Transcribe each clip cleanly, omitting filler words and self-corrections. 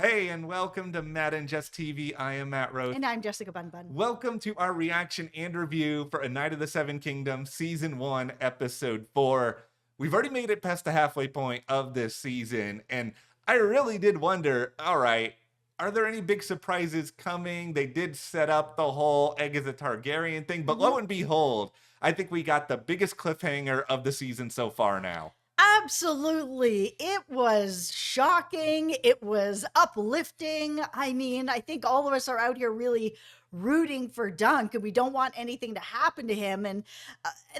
Hey, and welcome to Matt and Jess TV. I am Matt Rose. And I'm Jessica Bun Bun. Welcome to our reaction and review for A Night of the Seven Kingdoms, Season 1, Episode 4. We've already made it past the halfway point of this season, and I really did wonder, all right, are there any big surprises coming? They did set up the whole egg is a Targaryen thing, but lo and behold, I think we got the biggest cliffhanger of the season so far now. Absolutely. It was shocking. It was uplifting. I mean, I think all of us are out here really rooting for Dunk and we don't want anything to happen to him. And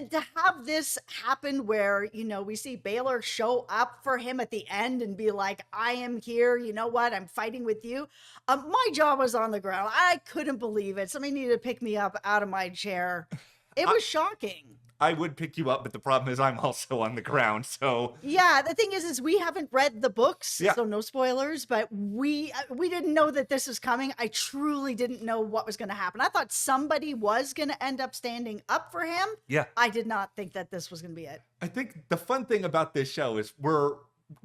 to have this happen where, we see Baelor show up for him at the end and be like, I am here. You know what? I'm fighting with you. My jaw was on the ground. I couldn't believe it. Somebody needed to pick me up out of my chair. It was shocking. I would pick you up, but the problem is I'm also on the ground, so... Yeah, the thing is we haven't read the books, Yeah. so no spoilers, but we didn't know that this was coming. I truly didn't know what was going to happen. I thought somebody was going to end up standing up for him. Yeah. I did not think that this was going to be it. I think the fun thing about this show is we're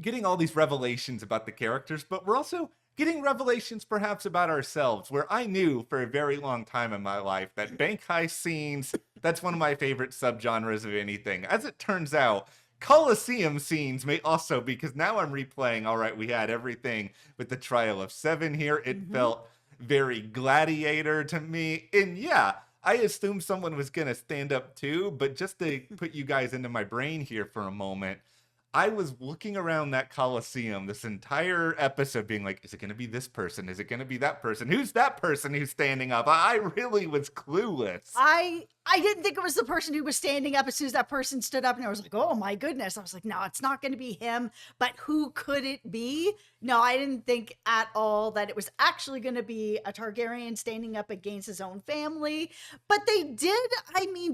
getting all these revelations about the characters, but we're also getting revelations perhaps about ourselves, where I knew for a very long time in my life that bank heist scenes, that's one of my favorite subgenres of anything. As it turns out, Colosseum scenes may also, because now I'm replaying, all right, we had everything with the Trial of Seven here. It felt very Gladiator to me. And yeah, I assumed someone was going to stand up too, but just to put you guys into my brain here for a moment, I was looking around that Coliseum this entire episode being like, is it going to be this person? Is it going to be that person? Who's that person who's standing up? I really was clueless. I didn't think it was the person who was standing up as soon as that person stood up, and I was like, oh my goodness. I was like, no, it's not going to be him, but who could it be? No, I didn't think at all that it was actually going to be a Targaryen standing up against his own family. But they did,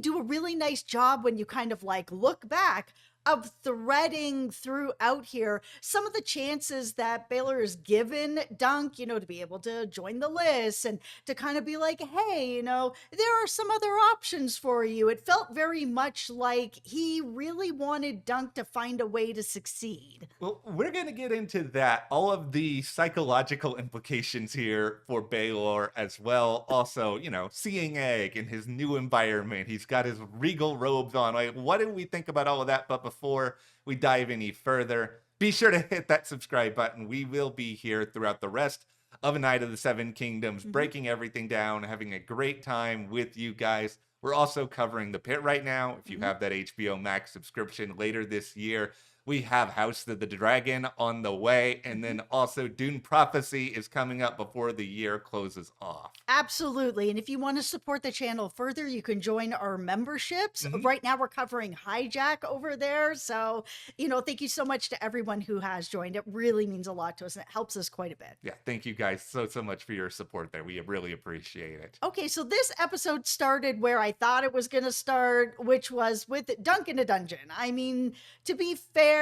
do a really nice job when you kind of like look back of threading throughout here some of the chances that Baelor is given Dunk, to be able to join the list and to kind of be like, hey, there are some other options for you. It felt very much like he really wanted Dunk to find a way to succeed. Well, we're going to get into that, all of the psychological implications here for Baelor as well. Also, seeing Egg in his new environment. He's got his regal robes on. Like, what do we think about all of that? But before we dive any further, be sure to hit that subscribe button. We will be here throughout the rest of A Night of the Seven Kingdoms, breaking everything down, having a great time with you guys. We're also covering The Pit right now. If you have that HBO Max subscription later this year, we have House of the Dragon on the way, and then also Dune Prophecy is coming up before the year closes off. Absolutely. And if you want to support the channel further, you can join our memberships. Right now we're covering Hijack over there. So, thank you so much to everyone who has joined. It really means a lot to us and it helps us quite a bit. Yeah, thank you guys so much for your support there. We really appreciate it. Okay, so this episode started where I thought it was going to start, which was with Dunk in a dungeon. To be fair,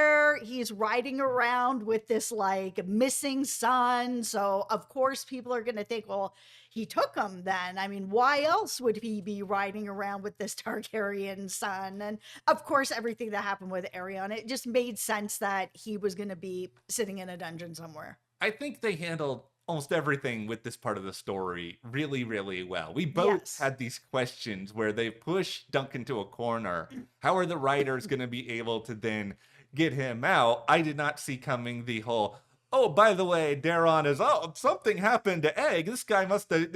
he's riding around with this like missing son. So of course people are going to think, well, he took him then. Why else would he be riding around with this Targaryen son? And of course, everything that happened with Aerion, it just made sense that he was going to be sitting in a dungeon somewhere. I think they handled almost everything with this part of the story really, really well. We both had these questions where they push Dunk into a corner. How are the writers going to be able to then get him out? I did not see coming the whole, oh, by the way, Daron is, something happened to Egg. This guy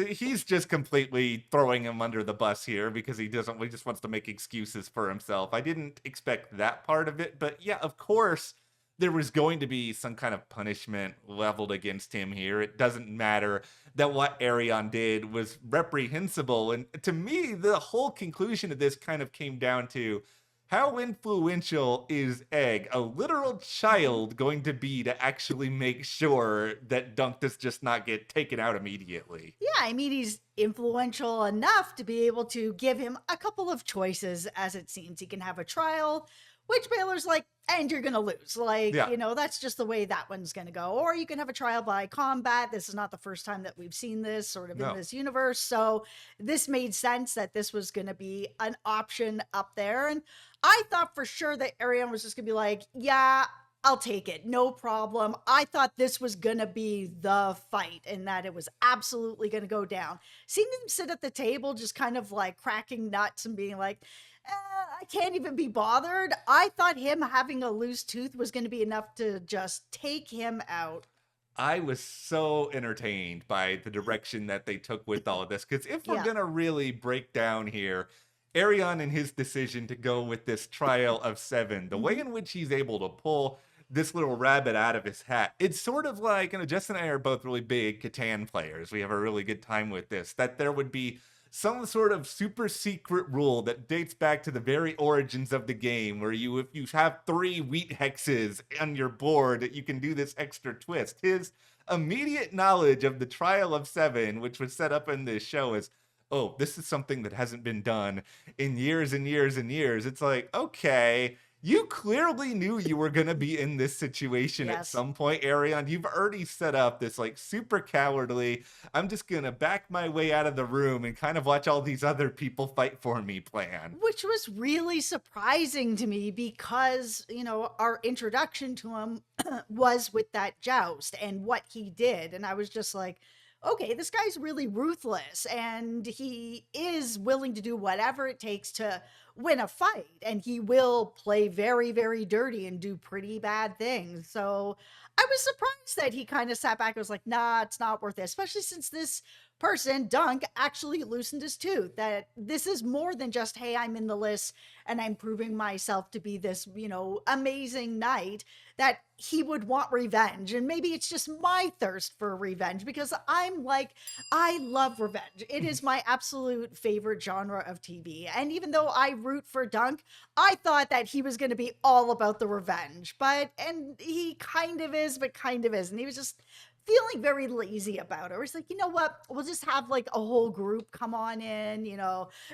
he's just completely throwing him under the bus here because he just wants to make excuses for himself. I didn't expect that part of it, but yeah, of course, there was going to be some kind of punishment leveled against him here. It doesn't matter that what Aerion did was reprehensible. And to me, the whole conclusion of this kind of came down to, how influential is Egg, a literal child, going to be to actually make sure that Dunk does just not get taken out immediately? Yeah, he's influential enough to be able to give him a couple of choices, as it seems. He can have a trial, which Baylor's like, and you're going to lose. That's just the way that one's going to go. Or you can have a trial by combat. This is not the first time that we've seen this sort of in this universe. So this made sense that this was going to be an option up there. And I thought for sure that Ariane was just going to be like, yeah, I'll take it. No problem. I thought this was going to be the fight and that it was absolutely going to go down. Seeing him sit at the table, just kind of like cracking nuts and being like, I can't even be bothered. I thought him having a loose tooth was going to be enough to just take him out. I was so entertained by the direction that they took with all of this. Because if we're Yeah. going to really break down here, Arion and his decision to go with this trial of seven, the way Mhm. in which he's able to pull this little rabbit out of his hat, it's sort of like, Jess and I are both really big Catan players. We have a really good time with this, that there would be some sort of super secret rule that dates back to the very origins of the game where if you have 3 wheat hexes on your board, you can do this extra twist. His immediate knowledge of the trial of seven, which was set up in this show, is, oh, this is something that hasn't been done in years and years and years. It's like, okay, you clearly knew you were going to be in this situation at Yes. some point, Arion. You've already set up this like super cowardly, I'm just going to back my way out of the room and kind of watch all these other people fight for me plan. Which was really surprising to me because, our introduction to him was with that joust and what he did. And I was just like, okay, this guy's really ruthless and he is willing to do whatever it takes to win a fight. And he will play very, very dirty and do pretty bad things. So I was surprised that he kind of sat back and was like, nah, it's not worth it, especially since this person, Dunk, actually loosened his tooth. That this is more than just, hey, I'm in the list and I'm proving myself to be this, amazing knight, that he would want revenge. And maybe it's just my thirst for revenge because I'm like, I love revenge. It is my absolute favorite genre of TV. And even though I root for Dunk, I thought that he was going to be all about the revenge. And he kind of is, but kind of isn't. He was just feeling very lazy about it. It's like, you know what? We'll just have like a whole group come on in.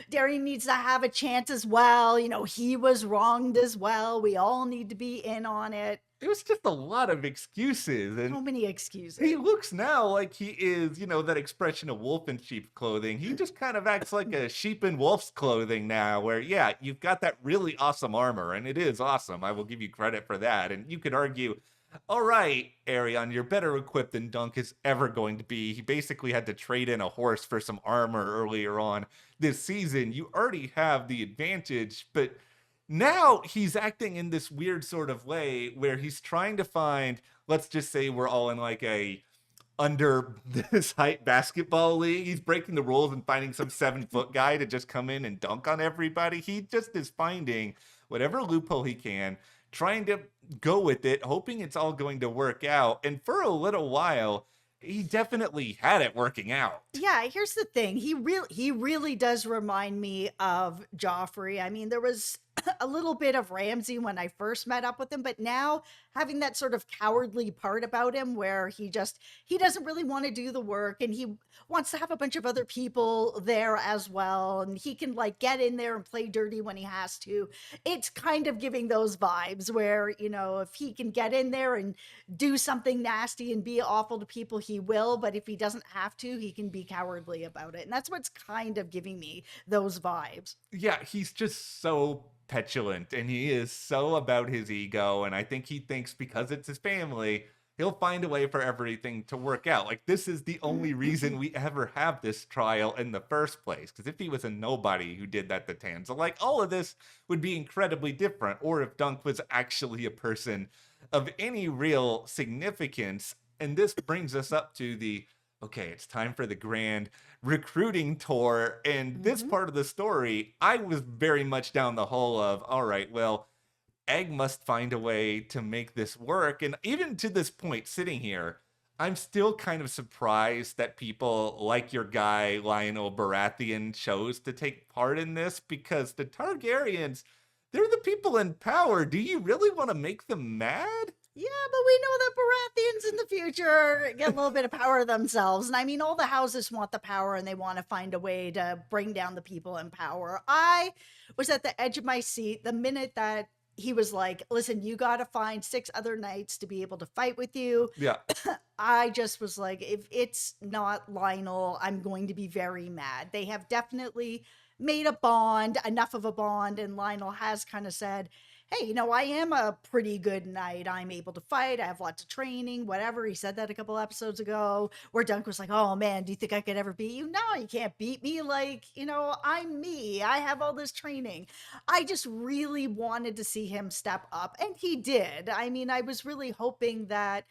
Darian needs to have a chance as well. He was wronged as well. We all need to be in on it. It was just a lot of excuses. And So many excuses. he looks now like he is, that expression of wolf in sheep's clothing. He just kind of acts like a sheep in wolf's clothing now, where, yeah, you've got that really awesome armor, and it is awesome. I will give you credit for that. And you could argue, all right, Arion, you're better equipped than Dunk is ever going to be. He basically had to trade in a horse for some armor earlier on this season. You already have the advantage, but now he's acting in this weird sort of way where he's trying to find, let's just say we're all in like a under this height basketball league. He's breaking the rules and finding some 7-foot guy to just come in and dunk on everybody. He just is finding whatever loophole he can, trying to go with it, hoping it's all going to work out. And for a little while, he definitely had it working out. Yeah, here's the thing. He really does remind me of Joffrey. I mean, there was a little bit of Ramsay when I first met up with him, but now having that sort of cowardly part about him where he doesn't really want to do the work and he wants to have a bunch of other people there as well and he can like get in there and play dirty when he has to. It's kind of giving those vibes where, if he can get in there and do something nasty and be awful to people, he will, but if he doesn't have to, he can be cowardly about it. And that's what's kind of giving me those vibes. Yeah, he's just so petulant and he is so about his ego. And I think he thinks because it's his family, he'll find a way for everything to work out. Like, this is the only reason we ever have this trial in the first place. Because if he was a nobody who did that to Tanza, like, all of this would be incredibly different. Or if Dunk was actually a person of any real significance. And this brings us up to the, okay, it's time for the grand recruiting tour. And this Mhm. part of the story, I was very much down the hole of, all right, well, Egg must find a way to make this work. And even to this point, sitting here, I'm still kind of surprised that people like your guy, Lionel Baratheon, chose to take part in this because the Targaryens, they're the people in power. Do you really want to make them mad? Yeah, but we know that Baratheons in the future get a little bit of power themselves. And I mean, all the houses want the power and they want to find a way to bring down the people in power. I was at the edge of my seat the minute that he was like, listen, you got to find 6 other knights to be able to fight with you. Yeah. I just was like, if it's not Lionel, I'm going to be very mad. They have definitely made a bond, enough of a bond. And Lionel has kind of said, hey, I am a pretty good knight. I'm able to fight. I have lots of training, whatever. He said that a couple episodes ago, where Dunk was like, oh man, do you think I could ever beat you? No, you can't beat me. Like, I'm me. I have all this training. I just really wanted to see him step up, and he did. I mean, I was really hoping that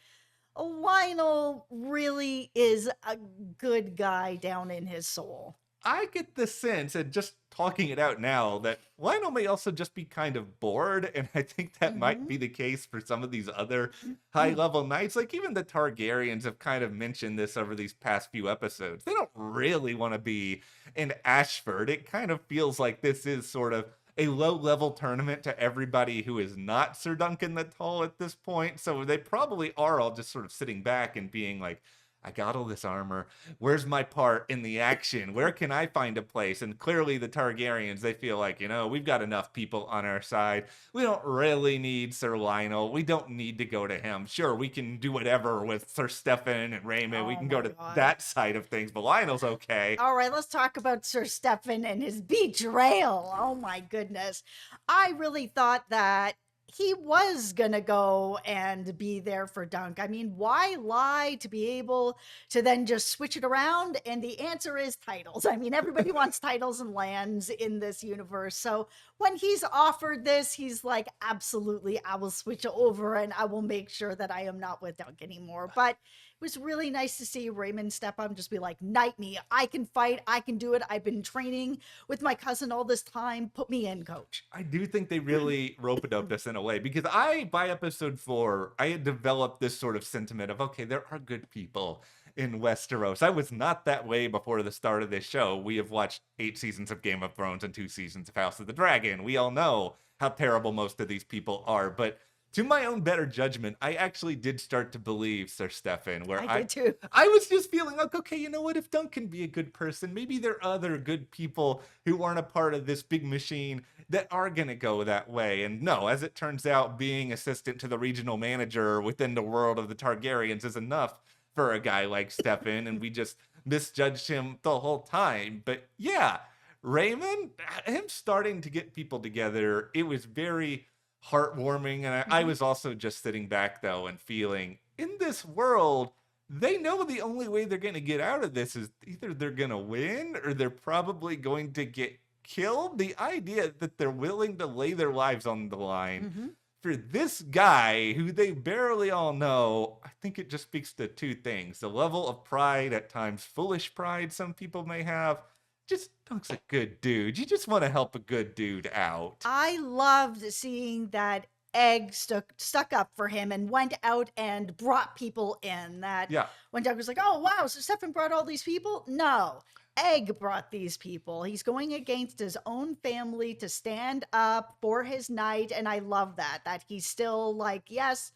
Lionel really is a good guy down in his soul. I get the sense, and just talking it out now, that Lionel may also just be kind of bored, and I think that might Hmm. be the case for some of these other high-level knights. Like, even the Targaryens have kind of mentioned this over these past few episodes. They don't really want to be in Ashford. It kind of feels like this is sort of a low-level tournament to everybody who is not Sir Duncan the Tall at this point, so they probably are all just sort of sitting back and being like, I got all this armor. Where's my part in the action? Where can I find a place? And clearly the Targaryens, they feel like, we've got enough people on our side. We don't really need Sir Lionel. We don't need to go to him. Sure, we can do whatever with Sir Stefan and Raymond. We Oh can go my to God. that side of things, but Lionel's okay. All right, let's talk about Sir Stefan and his betrayal. Oh my goodness. I really thought that he was going to go and be there for Dunk. I mean, why lie to be able to then just switch it around? And the answer is titles. I mean, everybody wants titles and lands in this universe. So when he's offered this, he's like, absolutely, I will switch over and I will make sure that I am not with Dunk anymore. But it was really nice to see Raymond step up and just be like, knight me. I can fight. I can do it. I've been training with my cousin all this time. Put me in, coach. I do think they really rope it up us in a way, because by episode 4, I had developed this sort of sentiment of, okay, there are good people in Westeros. I was not that way before the start of this show. We have watched 8 seasons of Game of Thrones and 2 seasons of House of the Dragon. We all know how terrible most of these people are, but to my own better judgment, I actually did start to believe Sir Stefan, where I I did too. I was just feeling like, okay, you know what? If Dunk can be a good person, maybe there are other good people who aren't a part of this big machine that are going to go that way. And no, as it turns out, being assistant to the regional manager within the world of the Targaryens is enough for a guy like Stefan, and we just misjudged him the whole time. But yeah, Raymond, him starting to get people together, it was very heartwarming. And I Mhm. was also just sitting back, though, and feeling in this world, they know the only way they're going to get out of this is either they're going to win or they're probably going to get killed. The idea that they're willing to lay their lives on the line Mhm. for this guy who they barely all know, I think it just speaks to two things: the level of pride, at times foolish pride, some people may have. Just Dunk's a good dude. You just want to help a good dude out. I loved seeing that Egg stuck up for him and went out and brought people in. That Yeah. when Doug was like, "Oh wow, so Stefan brought all these people?" No, Egg brought these people. He's going against his own family to stand up for his knight, and I love that. That he's still like, yes,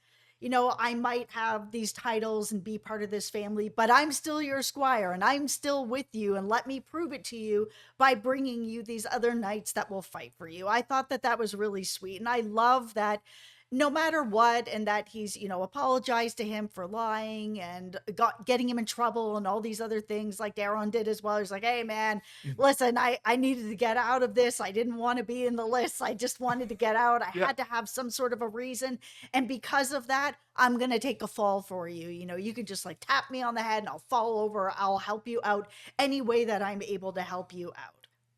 I might have these titles and be part of this family, but I'm still your squire and I'm still with you, and let me prove it to you by bringing you these other knights that will fight for you. I thought that that was really sweet. And I love that no matter what, and that he's, apologized to him for lying and getting him in trouble and all these other things like Daron did as well. He's like, hey man, listen, I needed to get out of this. I didn't want to be in the list. I just wanted to get out. I Yeah. had to have some sort of a reason. And because of that, I'm going to take a fall for you. You can just like tap me on the head and I'll fall over. I'll help you out any way that I'm able to help you out.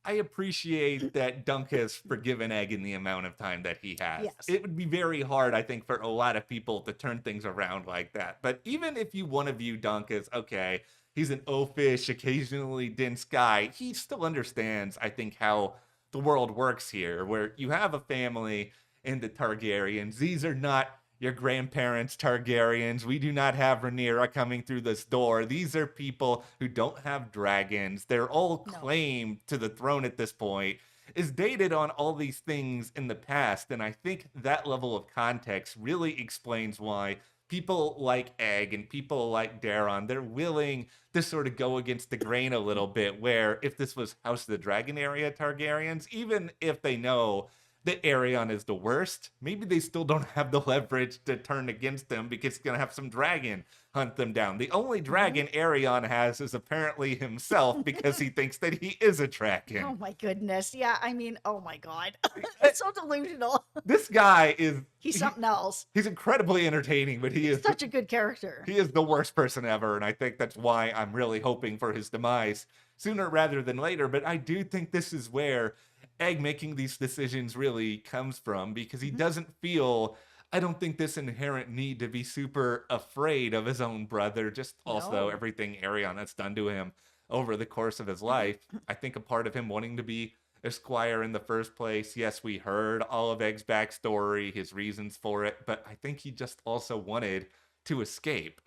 I appreciate that Dunk has forgiven Egg in the amount of time that he has. Yes. It would be very hard, I think, for a lot of people to turn things around like that. But even if you want to view Dunk as, okay, he's an oafish, occasionally dense guy, he still understands, I think, how the world works here, where you have a family in the Targaryens. These are not your grandparents' Targaryens. We do not have Rhaenyra coming through this door. These are people who don't have dragons. They're all No. claim to the throne at this point is dated on all these things in the past. And I think that level of context really explains why people like Egg and people like Daron, they're willing to sort of go against the grain a little bit, where if this was House of the Dragon area Targaryens, even if they know that Arion is the worst, maybe they still don't have the leverage to turn against him because he's going to have some dragon hunt them down. The only Mhm. dragon Arion has is apparently himself because he thinks that he is a Oh dragon. my goodness. Yeah, I mean, oh my god. It's so delusional. This guy is He's something else. he's incredibly entertaining, but He's such a good character. he is the worst person ever, and I think that's why I'm really hoping for his demise sooner rather than later. But I do think this is where Egg making these decisions really comes from because he Mhm. doesn't feel, I don't think, this inherent need to be super afraid of his own brother, just also No. everything Arion has done to him over the course of his life. I think a part of him wanting to be a squire in the first place. Yes, we heard all of Egg's backstory, his reasons for it, but I think he just also wanted to escape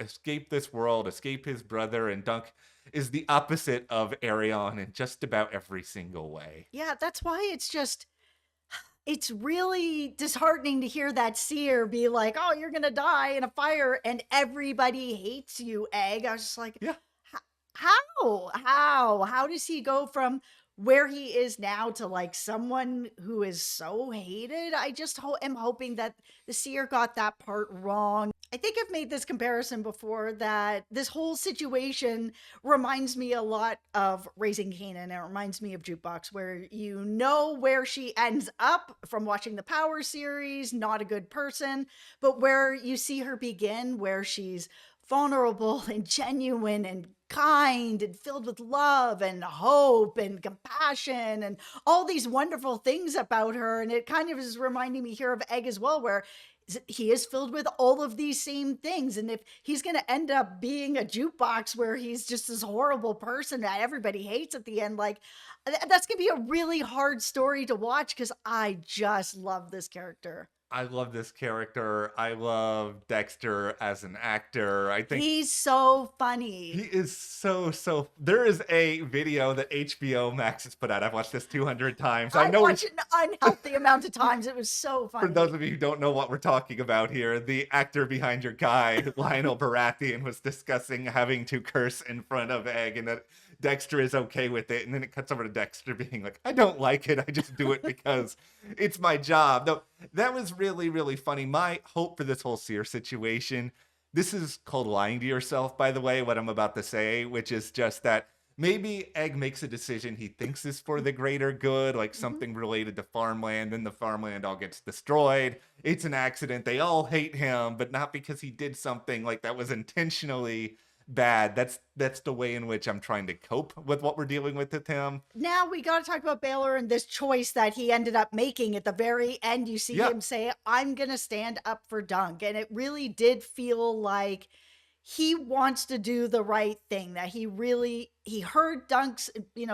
this world, escape his brother, and Dunk is the opposite of Arion in just about every single way. Yeah, that's why it's really disheartening to hear that seer be like, "Oh, you're gonna die in a fire," and everybody hates you, Egg. I was just like, Yeah, How does he go from where he is now to like someone who is so hated? I just am hoping that the seer got that part wrong. I think I've made this comparison before that this whole situation reminds me a lot of Raising Kanan. It reminds me of Jukebox, where you know where she ends up from watching the Power series, not a good person, but where you see her begin, where she's vulnerable and genuine and kind and filled with love and hope and compassion and all these wonderful things about her. And it kind of is reminding me here of Egg as well, where he is filled with all of these same things. And if he's going to end up being a jukebox where he's just this horrible person that everybody hates at the end, like that's going to be a really hard story to watch because I just love this character. I love this character. I love Dexter as an actor. I think He's so he funny. is so. There is a video that HBO Max has put out. I've watched this 200 times. I I know watched it an unhealthy amount of times. It was so for those funny. of you who don't know what we're talking about here, the actor behind your guy, Lionel Baratheon, was discussing having to curse in front of Egg and that Dexter is okay with it. And then it cuts over to Dexter being like, I don't like it. I just do it because it's my job. No, that was really, really funny. My hope for this whole Seer situation, this is called lying to yourself, by the way, what I'm about to say, which is just that maybe Egg makes a decision he thinks is for the greater good, like Mhm. something related to farmland, then the farmland all gets destroyed. It's an accident. They all hate him, but not because he did something like that was intentionally bad. That's the way in which I'm trying to cope with what we're dealing with him. Now we got to talk about Baylor and this choice that he ended up making at the very end. You see Yeah, him say, "I'm going to stand up for Dunk." And it really did feel like he wants to do the right thing, that he heard Dunk's,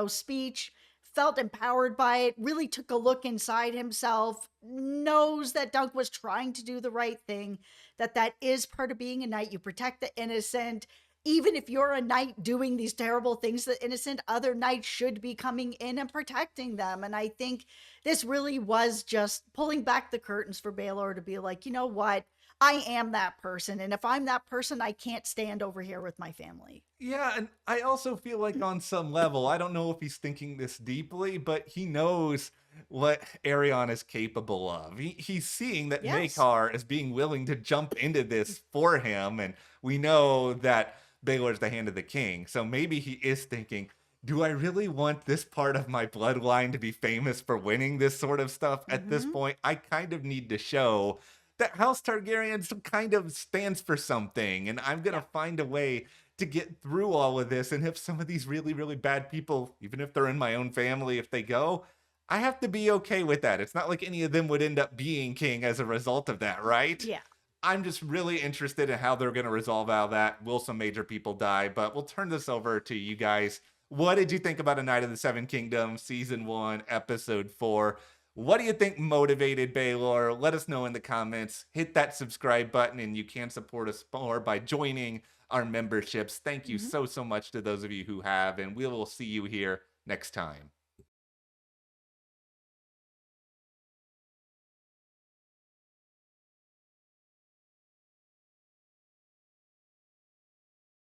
speech, felt empowered by it, really took a look inside himself, knows that Dunk was trying to do the right thing, that is part of being a knight. You protect the innocent. Even if you're a knight doing these terrible things to the innocent, other knights should be coming in and protecting them. And I think this really was just pulling back the curtains for Baylor to be like, you know what? I am that person. And if I'm that person, I can't stand over here with my family. yeah, and I also feel like on some level, I don't know if he's thinking this deeply, but he knows what Arion is capable of. He's seeing that Yes. Makar is being willing to jump into this for him, and we know that Baelor's the hand of the king. So maybe he is thinking, do I really want this part of my bloodline to be famous for winning this sort of stuff? At this Mm-hmm. point, I kind of need to show that House Targaryen kind of stands for something, and I'm Yeah. gonna find a way to get through all of this. And if some of these really, really bad people, even if they're in my own family, if they go, I have to be okay with that. It's not like any of them would end up being king as a result of that, right? Yeah. I'm just really interested in how they're going to resolve all that. Will some major people die? But we'll turn this over to you guys. What did you think about A Night of the Seven Kingdoms, Season 1, Episode 4? What do you think motivated Baelor? Let us know in the comments. Hit that subscribe button, and you can support us more by joining our memberships. Thank you Mm-hmm. so, so much to those of you who have, and we will see you here next time.